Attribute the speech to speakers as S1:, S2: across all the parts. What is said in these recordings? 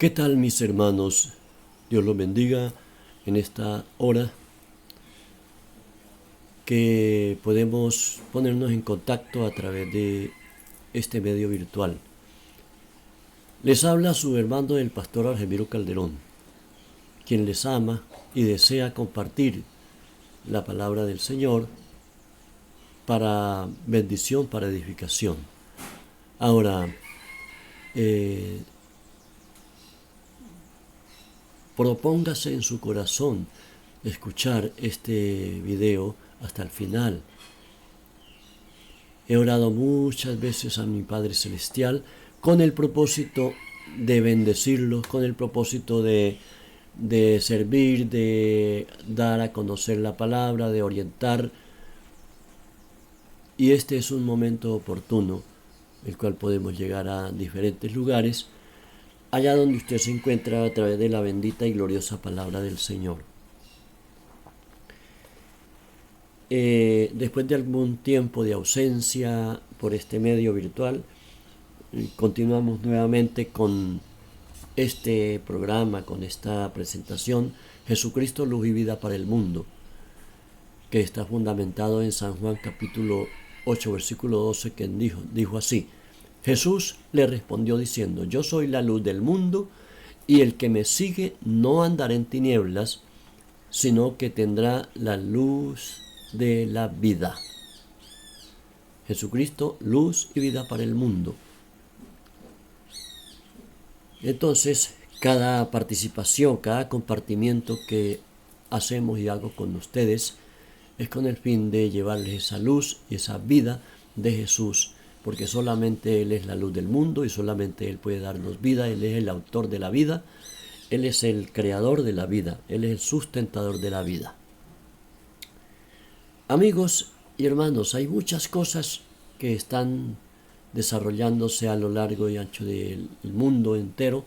S1: ¿Qué tal, mis hermanos? Dios los bendiga en esta hora que podemos ponernos en contacto a través de este medio virtual. Les habla su hermano el pastor Argemiro Calderón, quien les ama y desea compartir la palabra del Señor para bendición, para edificación. Ahora, propóngase en su corazón escuchar este video hasta el final. He orado muchas veces a mi Padre Celestial con el propósito de bendecirlos, con el propósito de servir, de dar a conocer la palabra, de orientar. Y este es un momento oportuno, el cual podemos llegar a diferentes lugares, allá donde usted se encuentra a través de la bendita y gloriosa palabra del Señor. Después de algún tiempo de ausencia por este medio virtual, continuamos nuevamente con este programa, con esta presentación, Jesucristo, luz y vida para el mundo, que está fundamentado en San Juan capítulo 8, versículo 12, que dijo así: Jesús le respondió diciendo: yo soy la luz del mundo, y el que me sigue no andará en tinieblas, sino que tendrá la luz de la vida. Jesucristo, luz y vida para el mundo. Entonces, cada participación, cada compartimiento que hacemos y hago con ustedes es con el fin de llevarles esa luz y esa vida de Jesús, porque solamente Él es la luz del mundo y solamente Él puede darnos vida. Él es el autor de la vida, Él es el creador de la vida, Él es el sustentador de la vida. Amigos y hermanos, hay muchas cosas que están desarrollándose a lo largo y ancho del mundo entero,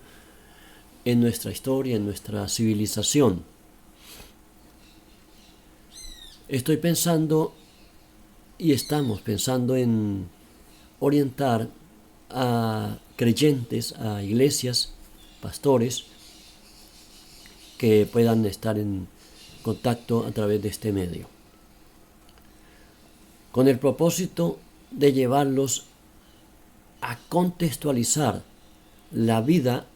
S1: en nuestra historia, en nuestra civilización. Estoy pensando y estamos pensando en orientar a creyentes, a iglesias, pastores, que puedan estar en contacto a través de este medio, con el propósito de llevarlos a contextualizar la vida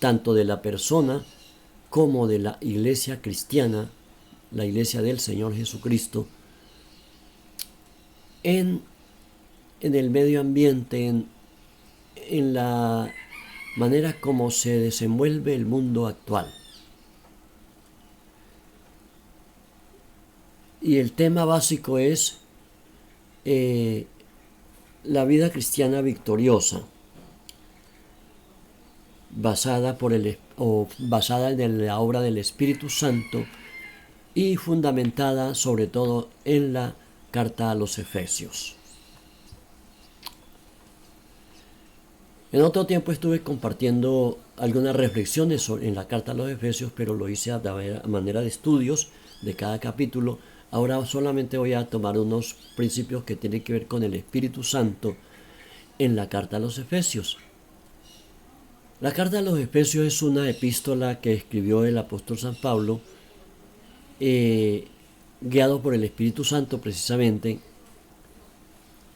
S1: tanto de la persona como de la iglesia cristiana, la iglesia del Señor Jesucristo, en el medio ambiente, en la manera como se desenvuelve el mundo actual. Y el tema básico es la vida cristiana victoriosa, basada en la obra del Espíritu Santo y fundamentada sobre todo en la carta a los Efesios. En otro tiempo estuve compartiendo algunas reflexiones en la carta a los Efesios, pero lo hice a manera de estudios de cada capítulo. Ahora solamente voy a tomar unos principios que tienen que ver con el Espíritu Santo en la carta a los Efesios. La carta a los Efesios es una epístola que escribió el apóstol San Pablo, guiado por el Espíritu Santo precisamente,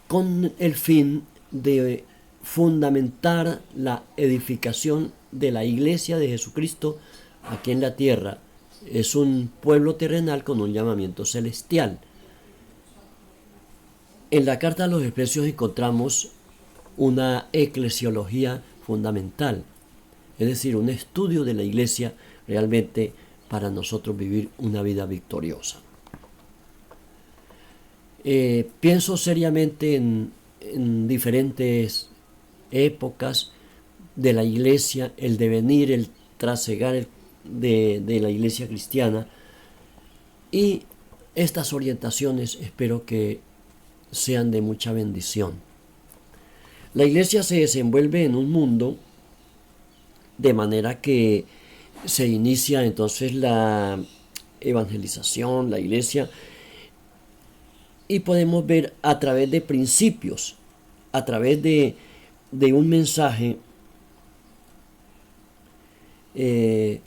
S1: con el fin de fundamentar la edificación de la iglesia de Jesucristo aquí en la tierra. Es un pueblo terrenal con un llamamiento celestial. En la carta a los Efesios encontramos una eclesiología fundamental, es decir, un estudio de la iglesia realmente para nosotros vivir una vida victoriosa. Pienso seriamente en diferentes épocas de la iglesia, el devenir, el trasegar de la iglesia cristiana, y estas orientaciones espero que sean de mucha bendición. La iglesia se desenvuelve en un mundo de manera que se inicia entonces la evangelización, la iglesia, y podemos ver a través de principios, a través de un mensaje que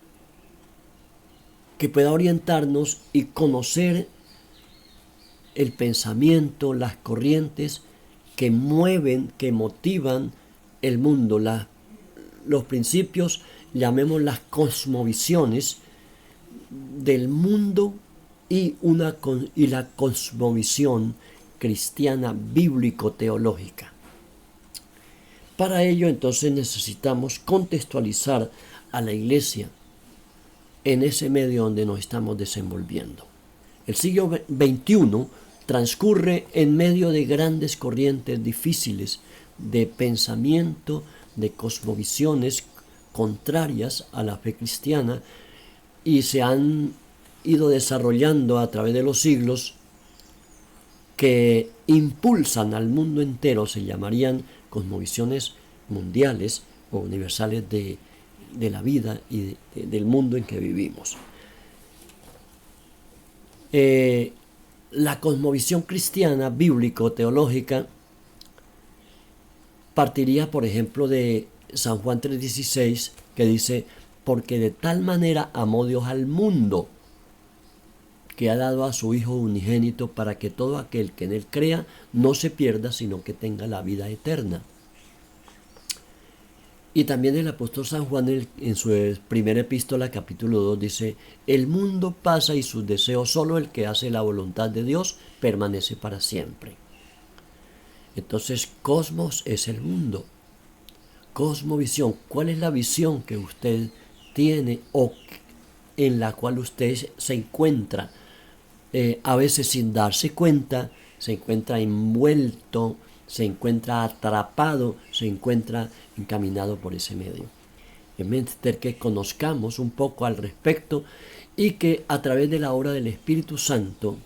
S1: pueda orientarnos y conocer el pensamiento, las corrientes que mueven, que motivan el mundo, los principios, llamemos las cosmovisiones del mundo y la cosmovisión cristiana bíblico-teológica. Para ello, entonces, necesitamos contextualizar a la Iglesia en ese medio donde nos estamos desenvolviendo. El siglo XXI transcurre en medio de grandes corrientes difíciles de pensamiento, de cosmovisiones contrarias a la fe cristiana, y se han ido desarrollando a través de los siglos, que impulsan al mundo entero. Se llamarían cosmovisiones mundiales o universales de la vida y del mundo en que vivimos. La cosmovisión cristiana bíblico-teológica partiría, por ejemplo, de San Juan 3:16, que dice: porque de tal manera amó Dios al mundo, que ha dado a su Hijo unigénito, para que todo aquel que en él crea no se pierda, sino que tenga la vida eterna. Y también el apóstol San Juan en su primera epístola, capítulo 2, dice: el mundo pasa y sus deseos, solo el que hace la voluntad de Dios permanece para siempre. Entonces, cosmos es el mundo. Cosmovisión, ¿cuál es la visión que usted tiene o en la cual usted se encuentra? A veces sin darse cuenta, se encuentra envuelto, se encuentra atrapado, se encuentra encaminado por ese medio. Es menester que conozcamos un poco al respecto y que a través de la obra del Espíritu Santo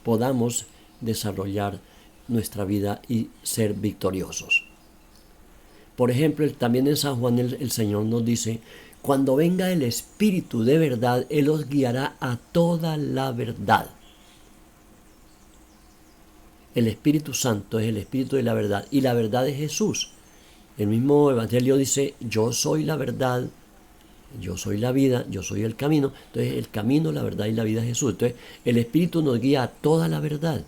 S1: podamos desarrollar nuestra vida y ser victoriosos. Por ejemplo, también en San Juan el Señor nos dice: cuando venga el Espíritu de verdad, Él os guiará a toda la verdad. El Espíritu Santo es el Espíritu de la verdad, y la verdad es Jesús. El mismo Evangelio dice: yo soy la verdad, yo soy la vida, yo soy el camino. Entonces, el camino, la verdad y la vida es Jesús. Entonces, el Espíritu nos guía a toda la verdad.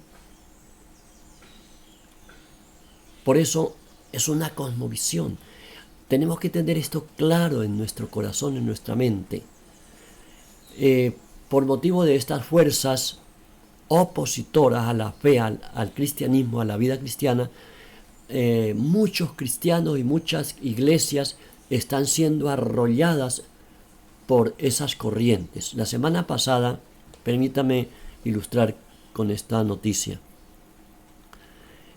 S1: Por eso es una cosmovisión. Tenemos que tener esto claro en nuestro corazón, en nuestra mente. Por motivo de estas fuerzas opositoras a la fe, al cristianismo, a la vida cristiana, muchos cristianos y muchas iglesias están siendo arrolladas por esas corrientes. La semana pasada, permítame ilustrar con esta noticia.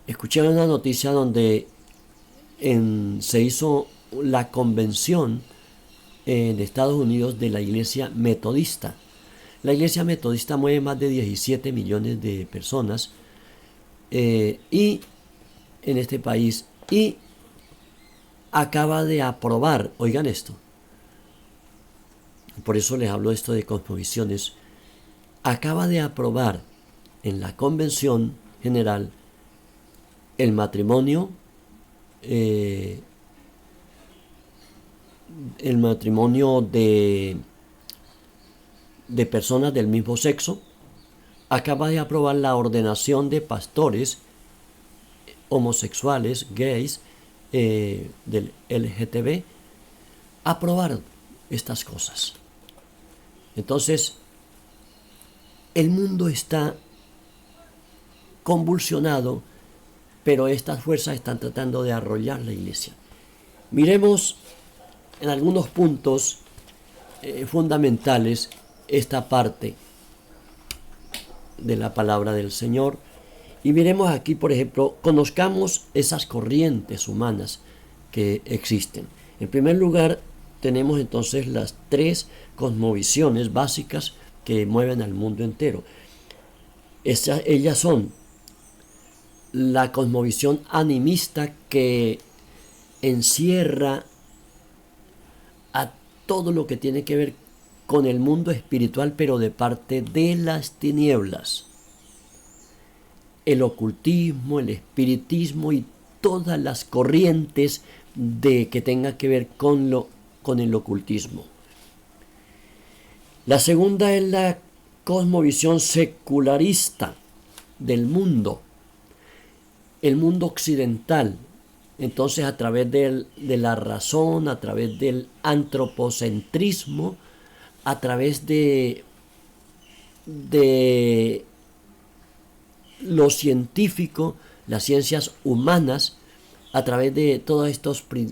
S1: Escuché una noticia donde se hizo la convención de Estados Unidos de la iglesia metodista. La iglesia metodista mueve más de 17 millones de personas y en este país, y acaba de aprobar, oigan esto, por eso les hablo esto de cosmovisiones, acaba de aprobar en la convención general el matrimonio de personas del mismo sexo. Acaba de aprobar la ordenación de pastores homosexuales, gays, del LGTB. Aprobaron estas cosas. Entonces, el mundo está convulsionado, pero estas fuerzas están tratando de arrollar la iglesia. Miremos en algunos puntos fundamentales esta parte de la palabra del Señor. Y miremos aquí, por ejemplo, conozcamos esas corrientes humanas que existen. En primer lugar, tenemos entonces las tres cosmovisiones básicas que mueven al mundo entero. Ellas son la cosmovisión animista, que encierra a todo lo que tiene que ver con el mundo espiritual, pero de parte de las tinieblas. El ocultismo, el espiritismo y todas las corrientes que tengan que ver con el ocultismo. La segunda es la cosmovisión secularista del mundo, el mundo occidental. Entonces, a través de la razón, a través del antropocentrismo, a través de lo científico, las ciencias humanas, a través de todas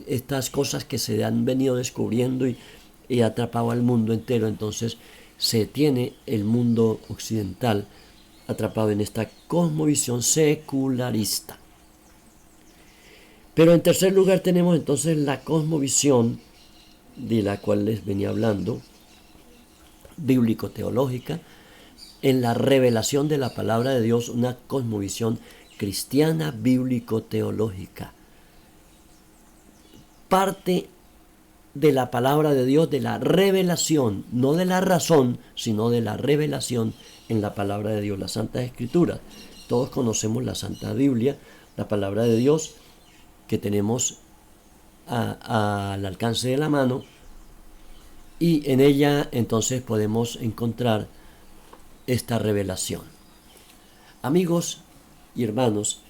S1: estas cosas que se han venido descubriendo y atrapado al mundo entero. Entonces se tiene el mundo occidental atrapado en esta cosmovisión secularista. Pero en tercer lugar tenemos entonces la cosmovisión de la cual les venía hablando, bíblico-teológica, en la revelación de la palabra de Dios, una cosmovisión cristiana bíblico-teológica. Parte de la palabra de Dios, de la revelación, no de la razón, sino de la revelación en la palabra de Dios, las Santas Escrituras. Todos conocemos la Santa Biblia, la palabra de Dios que tenemos al alcance de la mano, y en ella entonces podemos encontrar esta revelación. Amigos y hermanos,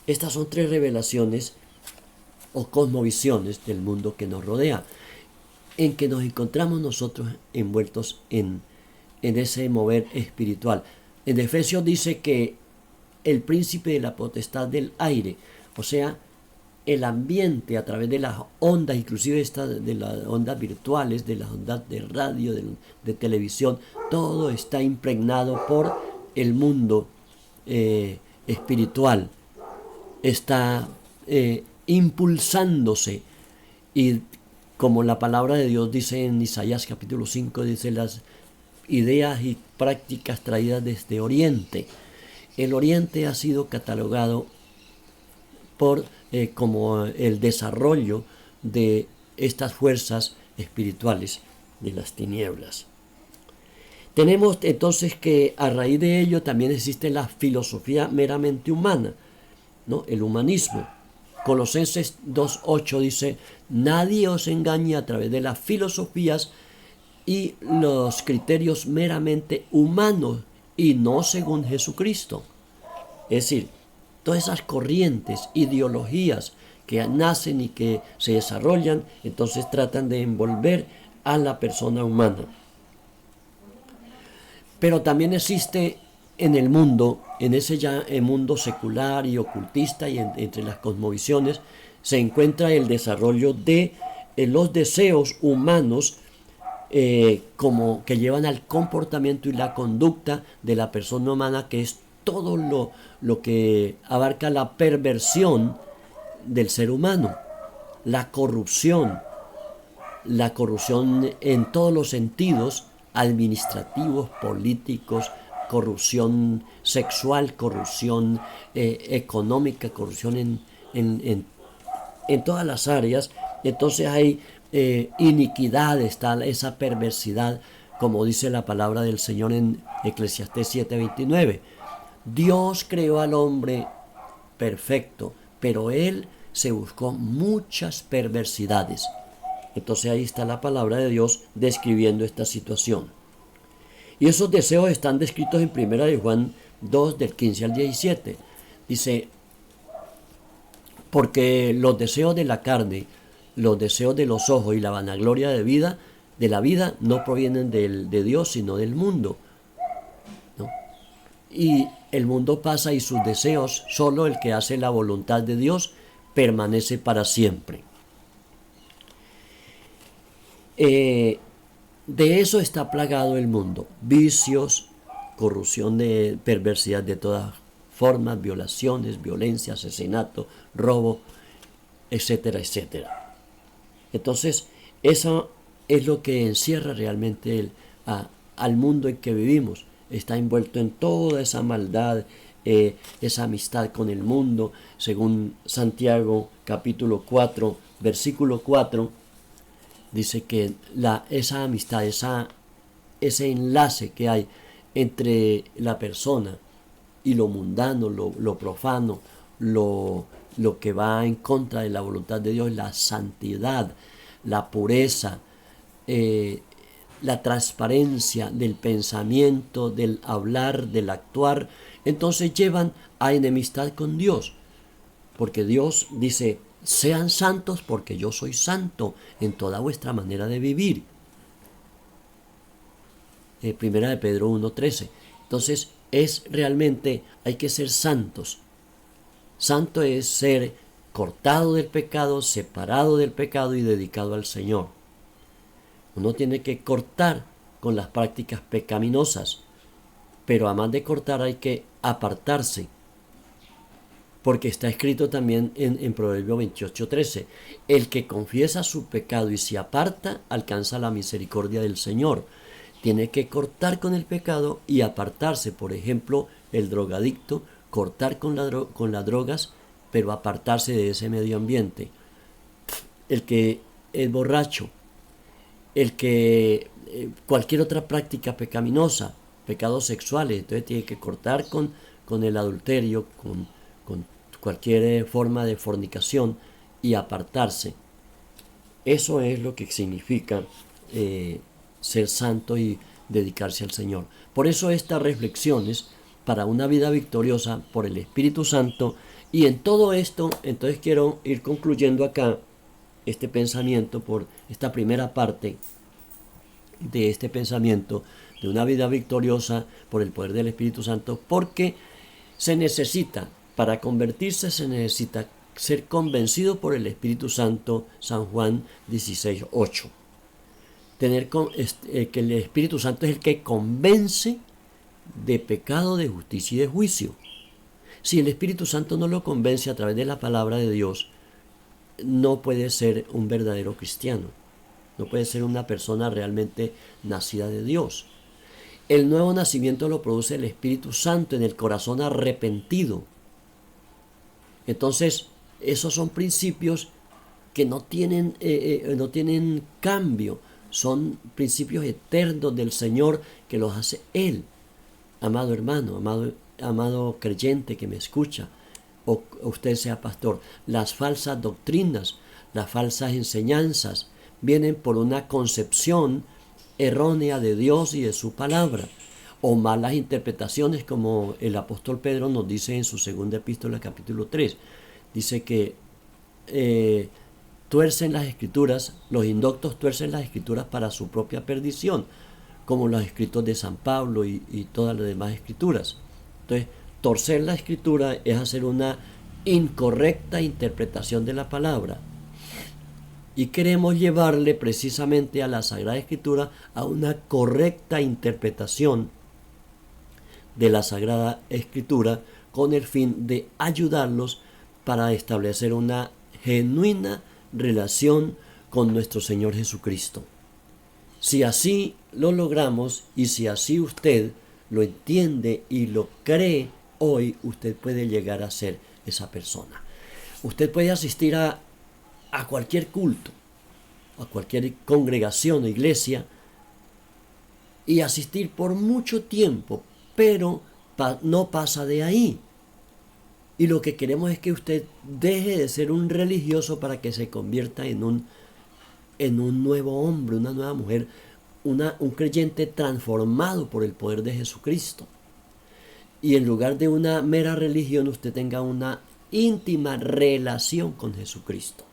S1: estas son tres revelaciones o cosmovisiones del mundo que nos rodea, en que nos encontramos nosotros envueltos en ese mover espiritual. En Efesios dice que el príncipe de la potestad del aire, o sea, el ambiente a través de las ondas, inclusive de las ondas virtuales, de las ondas de radio, de televisión, todo está impregnado por el mundo espiritual. Está impulsándose, y como la palabra de Dios dice en Isaías capítulo 5, dice las ideas y prácticas traídas desde Oriente. El Oriente ha sido catalogado como el desarrollo de estas fuerzas espirituales de las tinieblas. Tenemos entonces que a raíz de ello también existe la filosofía meramente humana, ¿no? El humanismo. Colosenses 2:8 dice: nadie os engañe a través de las filosofías y los criterios meramente humanos y no según Jesucristo. Es decir, todas esas corrientes, ideologías que nacen y que se desarrollan, entonces tratan de envolver a la persona humana. Pero también existe en el mundo, en ese ya mundo secular y ocultista, y entre las cosmovisiones, se encuentra el desarrollo de los deseos humanos, como que llevan al comportamiento y la conducta de la persona humana, que es todo lo que abarca la perversión del ser humano, la corrupción en todos los sentidos, administrativos, políticos, corrupción sexual, corrupción económica, corrupción en todas las áreas. Entonces hay iniquidad, está esa perversidad, como dice la palabra del Señor en Eclesiastés 7:29. Dios creó al hombre perfecto, pero él se buscó muchas perversidades. Entonces ahí está la palabra de Dios describiendo esta situación. Y esos deseos están descritos en 1 de Juan 2, del 15 al 17. Dice: porque los deseos de la carne, los deseos de los ojos y la vanagloria de la vida no provienen de Dios, sino del mundo, ¿no? Y el mundo pasa y sus deseos, solo el que hace la voluntad de Dios permanece para siempre. De eso está plagado el mundo: vicios, corrupción, de perversidad de todas formas, violaciones, violencia, asesinato, robo, etcétera, etcétera. Entonces, eso es lo que encierra realmente al mundo en que vivimos. Está envuelto en toda esa maldad, esa amistad con el mundo. Según Santiago capítulo 4, versículo 4, dice que esa amistad, ese enlace que hay entre la persona y lo mundano, lo profano, lo que va en contra de la voluntad de Dios, la santidad, la pureza, la transparencia del pensamiento, del hablar, del actuar, entonces llevan a enemistad con Dios. Porque Dios dice, sean santos porque yo soy santo en toda vuestra manera de vivir. Primera de Pedro 1:13. Entonces es realmente, hay que ser santos. Santo es ser cortado del pecado, separado del pecado y dedicado al Señor. Uno tiene que cortar con las prácticas pecaminosas, pero además de cortar hay que apartarse, porque está escrito también en Proverbio 28:13, el que confiesa su pecado y se aparta alcanza la misericordia del Señor. Tiene que cortar con el pecado y apartarse. Por ejemplo, el drogadicto, cortar con las drogas, pero apartarse de ese medio ambiente. El que es borracho, el que cualquier otra práctica pecaminosa, pecados sexuales, entonces tiene que cortar con el adulterio, con cualquier forma de fornicación y apartarse. Eso es lo que significa ser santo y dedicarse al Señor. Por eso estas reflexiones para una vida victoriosa por el Espíritu Santo. Y en todo esto, entonces quiero ir concluyendo acá este pensamiento por esta primera parte de este pensamiento de una vida victoriosa por el poder del Espíritu Santo, porque se necesita, para convertirse se necesita ser convencido por el Espíritu Santo, San Juan 16:8. Que el Espíritu Santo es el que convence de pecado, de justicia y de juicio. Si el Espíritu Santo no lo convence a través de la palabra de Dios, no puede ser un verdadero cristiano. No puede ser una persona realmente nacida de Dios. El nuevo nacimiento lo produce el Espíritu Santo en el corazón arrepentido. Entonces, esos son principios que no tienen cambio. Son principios eternos del Señor que los hace Él. Amado hermano, amado creyente que me escucha, o usted sea pastor, las falsas doctrinas, las falsas enseñanzas vienen por una concepción errónea de Dios y de su palabra, o malas interpretaciones, como el apóstol Pedro nos dice en su segunda epístola, capítulo 3. Dice que tuercen las escrituras, los indoctos tuercen las escrituras para su propia perdición, como los escritos de San Pablo y todas las demás escrituras. Entonces, torcer la escritura es hacer una incorrecta interpretación de la palabra. Y queremos llevarle precisamente a la Sagrada Escritura a una correcta interpretación de la Sagrada Escritura, con el fin de ayudarlos para establecer una genuina relación con nuestro Señor Jesucristo. Si así lo logramos y si así usted lo entiende y lo cree, hoy usted puede llegar a ser esa persona. Usted puede asistir a cualquier culto, a cualquier congregación o iglesia y asistir por mucho tiempo, pero no pasa de ahí. Y lo que queremos es que usted deje de ser un religioso para que se convierta en un nuevo hombre, una nueva mujer, un creyente transformado por el poder de Jesucristo. Y en lugar de una mera religión, usted tenga una íntima relación con Jesucristo.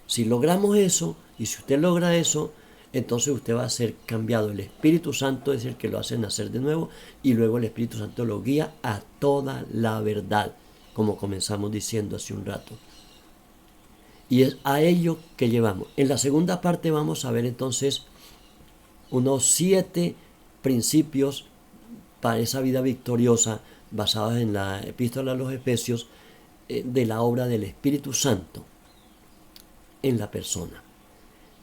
S1: Si logramos eso, y si usted logra eso, entonces usted va a ser cambiado. El Espíritu Santo es el que lo hace nacer de nuevo, y luego el Espíritu Santo lo guía a toda la verdad, como comenzamos diciendo hace un rato. Y es a ello que llevamos. En la segunda parte vamos a ver entonces unos 7 principios para esa vida victoriosa basados en la epístola a los Efesios, de la obra del Espíritu Santo en la persona.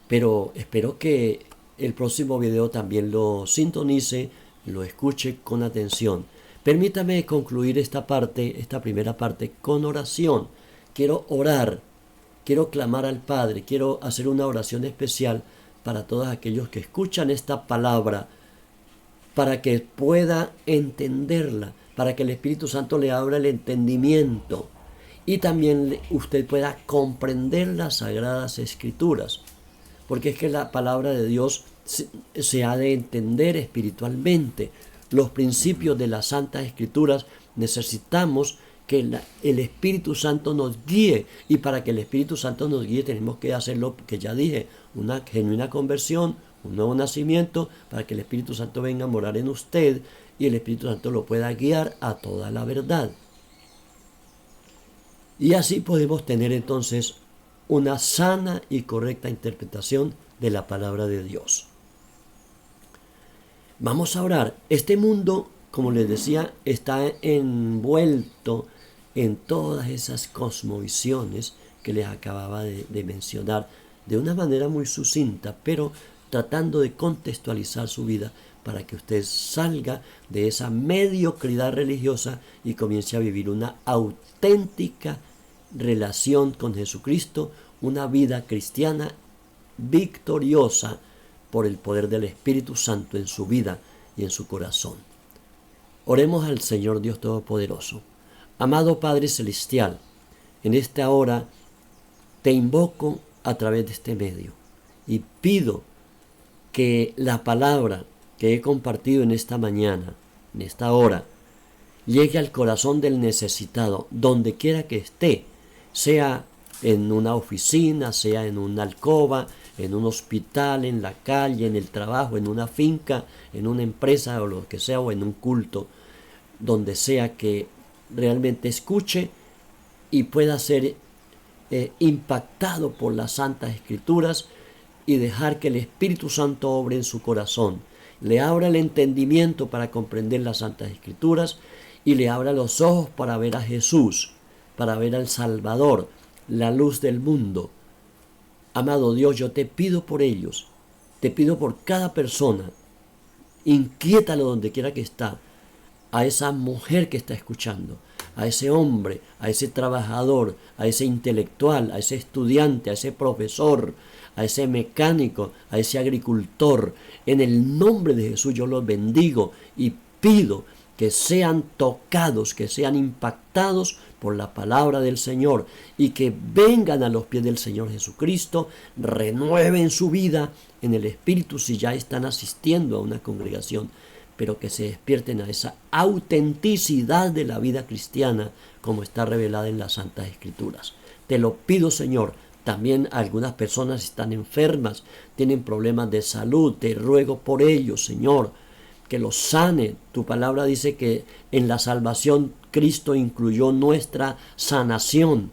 S1: Pero espero que el próximo video también lo sintonice, lo escuche con atención. Permítame concluir esta primera parte, con oración. Quiero orar, quiero clamar al Padre, quiero hacer una oración especial para todos aquellos que escuchan esta palabra, para que pueda entenderla, para que el Espíritu Santo le abra el entendimiento y también usted pueda comprender las Sagradas Escrituras, porque es que la palabra de Dios se ha de entender espiritualmente. Los principios de las Santas Escrituras necesitamos que el Espíritu Santo nos guíe, y para que el Espíritu Santo nos guíe tenemos que hacer lo que ya dije, una genuina conversión, un nuevo nacimiento, para que el Espíritu Santo venga a morar en usted y el Espíritu Santo lo pueda guiar a toda la verdad. Y así podemos tener entonces una sana y correcta interpretación de la palabra de Dios. Vamos a orar. Este mundo, como les decía, está envuelto en todas esas cosmovisiones que les acababa de mencionar de una manera muy sucinta, pero tratando de contextualizar su vida para que usted salga de esa mediocridad religiosa y comience a vivir una auténtica relación con Jesucristo, una vida cristiana victoriosa por el poder del Espíritu Santo en su vida y en su corazón. Oremos al Señor Dios Todopoderoso. Amado Padre Celestial, en esta hora te invoco a través de este medio y pido que la palabra que he compartido en esta mañana, en esta hora, llegue al corazón del necesitado, donde quiera que esté, sea en una oficina, sea en una alcoba, en un hospital, en la calle, en el trabajo, en una finca, en una empresa o lo que sea, o en un culto, donde sea que realmente escuche y pueda ser impactado por las Santas Escrituras y dejar que el Espíritu Santo obre en su corazón, le abra el entendimiento para comprender las Santas Escrituras y le abra los ojos para ver a Jesús, para ver al Salvador, la luz del mundo. Amado Dios, yo te pido por ellos, te pido por cada persona, inquiétalo donde quiera que está, a esa mujer que está escuchando, a ese hombre, a ese trabajador, a ese intelectual, a ese estudiante, a ese profesor, a ese mecánico, a ese agricultor. En el nombre de Jesús yo los bendigo y pido que sean tocados, que sean impactados por la palabra del Señor y que vengan a los pies del Señor Jesucristo, renueven su vida en el Espíritu si ya están asistiendo a una congregación, pero que se despierten a esa autenticidad de la vida cristiana como está revelada en las Santas Escrituras. Te lo pido, Señor. También algunas personas están enfermas, tienen problemas de salud. Te ruego por ellos, Señor, que los sane. Tu palabra dice que en la salvación Cristo incluyó nuestra sanación,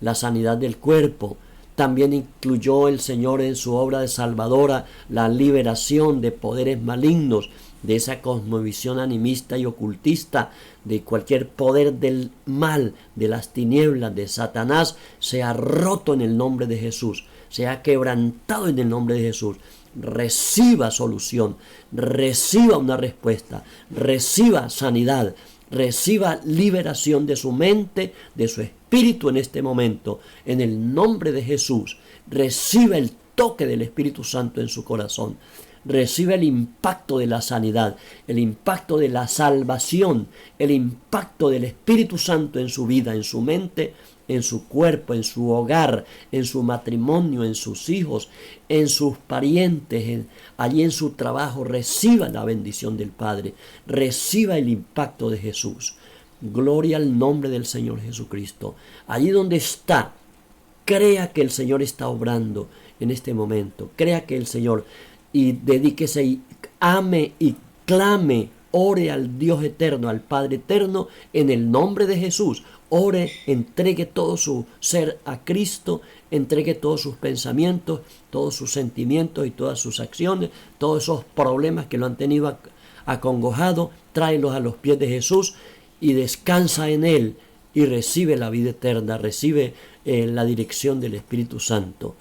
S1: la sanidad del cuerpo. También incluyó el Señor en su obra de salvadora la liberación de poderes malignos, de esa cosmovisión animista y ocultista, de cualquier poder del mal, de las tinieblas, de Satanás, sea roto en el nombre de Jesús, sea quebrantado en el nombre de Jesús. Reciba solución, reciba una respuesta, reciba sanidad, reciba liberación de su mente, de su espíritu en este momento, en el nombre de Jesús. Reciba el toque del Espíritu Santo en su corazón. Recibe el impacto de la sanidad, el impacto de la salvación, el impacto del Espíritu Santo en su vida, en su mente, en su cuerpo, en su hogar, en su matrimonio, en sus hijos, en sus parientes, allí en su trabajo. Reciba la bendición del Padre, reciba el impacto de Jesús. Gloria al nombre del Señor Jesucristo. Allí donde está, crea que el Señor está obrando en este momento, crea que el Señor... Y dedíquese y ame y clame, ore al Dios eterno, al Padre eterno, en el nombre de Jesús. Ore, entregue todo su ser a Cristo, entregue todos sus pensamientos, todos sus sentimientos y todas sus acciones, todos esos problemas que lo han tenido acongojado, tráelos a los pies de Jesús y descansa en Él y recibe la vida eterna, recibe la dirección del Espíritu Santo.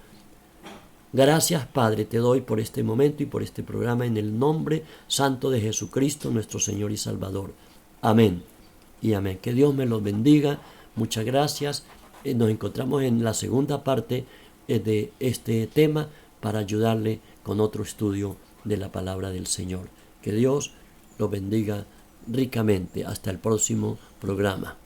S1: Gracias, Padre, te doy por este momento y por este programa en el nombre santo de Jesucristo, nuestro Señor y Salvador. Amén y amén. Que Dios me los bendiga. Muchas gracias. Nos encontramos en la segunda parte de este tema para ayudarle con otro estudio de la palabra del Señor. Que Dios los bendiga ricamente. Hasta el próximo programa.